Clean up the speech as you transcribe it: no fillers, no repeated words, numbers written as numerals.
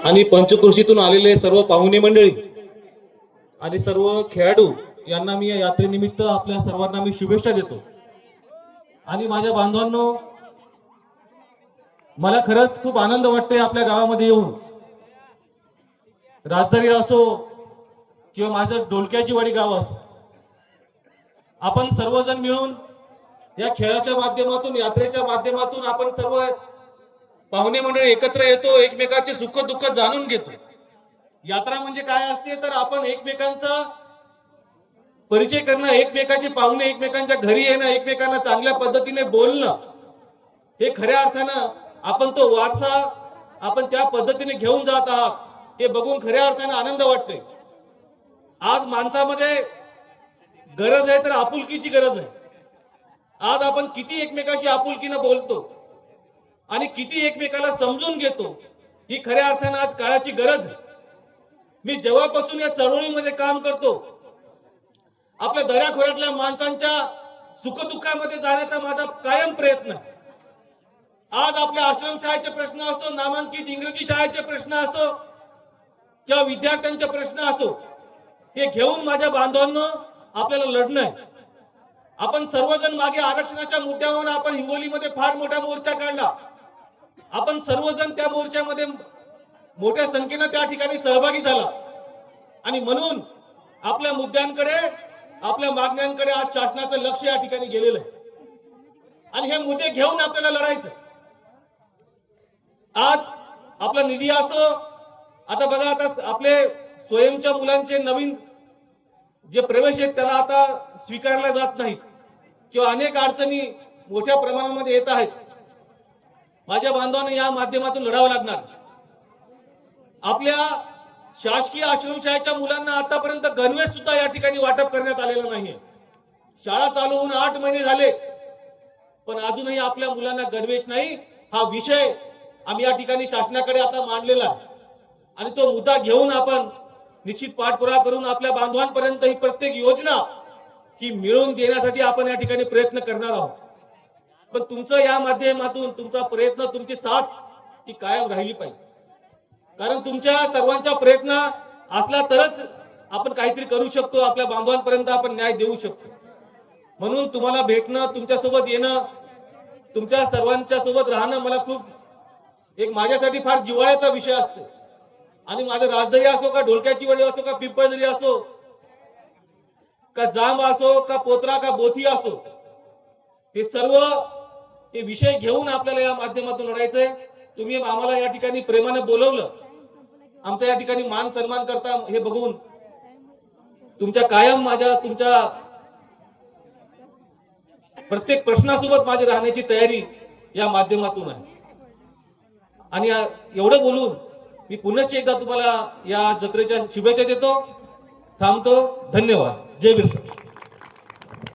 आणि पंचक्रोशीतून आलेले सर्व पाहुणे मंडळी आणि सर्व खेळाडू यांना मी या यात्रेनिमित्त आपल्या सर्वांना मी शुभेच्छा देतो। आणि माझ्या बांधवांनो, मला खरंच खूप आनंद वाटतोय आपल्या गावामध्ये येऊन। राजधानी असो किंवा माझं डोलक्याची वाडी गाव असो, आपण सर्वजण मिळून या खेळाच्या माध्यमातून, यात्रेच्या माध्यमातून आपण सर्व पाहुणे मंडळी एकत्र येतो, एकमेकांचे सुख दुःख जाणून घेतो। यात्रा म्हणजे काय असते तर आपण एकमेकांचा परिचय करणं, एकमेकांचे पाहुणे एकमेकांच्या घरी येणं, एकमेकांना चांगल्या पद्धतीने बोलणं, हे खऱ्या अर्थानं आपण तो वारसा आपण त्या पद्धतीने घेऊन जात आहात हे बघून खऱ्या अर्थानं आनंद वाटतोय। आज माणसामध्ये गरज आहे तर आपुलकीची गरज आहे। आज आपण किती एकमेकाशी आपुलकीनं बोलतो आणि किती एकमेकाला समजून घेतो, ही खऱ्या अर्थानं आज काळाची गरज आहे। मी जेव्हापासून या चळवळीमध्ये काम करतो, आपल्या दऱ्याखोऱ्यातल्या माणसांच्या सुखदुःखामध्ये जाण्याचा माझा कायम प्रयत्न आहे। आज आपल्या आश्रमशाळेचे प्रश्न असो, नामांकित इंग्रजी शाळेचे प्रश्न असो किंवा विद्यार्थ्यांचे प्रश्न असो, हे घेऊन माझ्या बांधवांनो आपल्याला लढणं आहे। आपण सर्वजण मागे आरक्षणाच्या मुद्द्यावर आपण हिंगोलीमध्ये फार मोठा मोर्चा काढला। आपण सर्वजण त्या मोर्चामध्ये मोठ्या संख्येने त्या ठिकाणी सहभागी झाला आणि म्हणून आपल्या मुद्द्यांकडे, आपल्या मागण्यांकडे आज शासनाचं लक्ष या ठिकाणी गेलेलं आहे आणि हे मुद्दे घेऊन आपल्याला लढायचं। आज आपला निधी असो, आता बघा, आता आपले स्वयंच्या मुलांचे नवीन जे प्रवेश आहेत त्याला आता स्वीकारला जात नाहीत किंवा अनेक अडचणी मोठ्या प्रमाणामध्ये येत आहेत। माझ्या बांधवांना या माध्यमातून लढावं लागणार। आपल्या शासकीय आश्रमशाळेच्या मुलांना आतापर्यंत गणवेश सुद्धा या ठिकाणी वाटप करण्यात आलेलं नाहीये। शाळा चालू होऊन 8 महिने झाले, पण अजूनही आपल्या मुलांना गणवेश नाही। हा विषय आम्ही या ठिकाणी शासनाकडे आता मांडलेला आहे आणि तो मुद्दा घेऊन आपण निश्चित पाठपुरावा करून आपल्या बांधवांपर्यंत ही प्रत्येक योजना ही मिळवून देण्यासाठी आपण या ठिकाणी प्रयत्न करणार आहोत। पण तुमचं या माध्यमातून तुमचा प्रयत्न, तुमची साथ ही कायम राहिली पाहिजे, कारण तुमच्या सर्वांचा प्रयत्न असला तरच आपण काहीतरी करू शकतो, आपल्या बांधवांपर्यंत आपण न्याय देऊ शकतो। म्हणून तुम्हाला भेटणं, तुमच्यासोबत येणं, तुमच्या सर्वांच्या सोबत राहणं मला खूप एक माझ्यासाठी फार जिव्हाळ्याचा विषय असतो। आणि माझं राजधानी असो का ढोलक्याची वाडी असो का पिंपळदरी असो का जांब असो का पोत्रा का बोथी असो, हे सर्व हे विषय घेऊन आपल्याला या माध्यमातून लढायचंय। तुम्ही आम्हाला या ठिकाणी प्रेमाने बोलवलं, आमच्या या ठिकाणी मान सन्मान करता हे बघून तुमच्या कायम तुमच्या प्रत्येक प्रश्नासोबत माझी राहण्याची तयारी या माध्यमातून आहे। आणि एवढं बोलून मी पुन्हा एकदा तुम्हाला या जत्रेच्या शुभेच्छा देतो, थांबतो। धन्यवाद। जय बिरसा।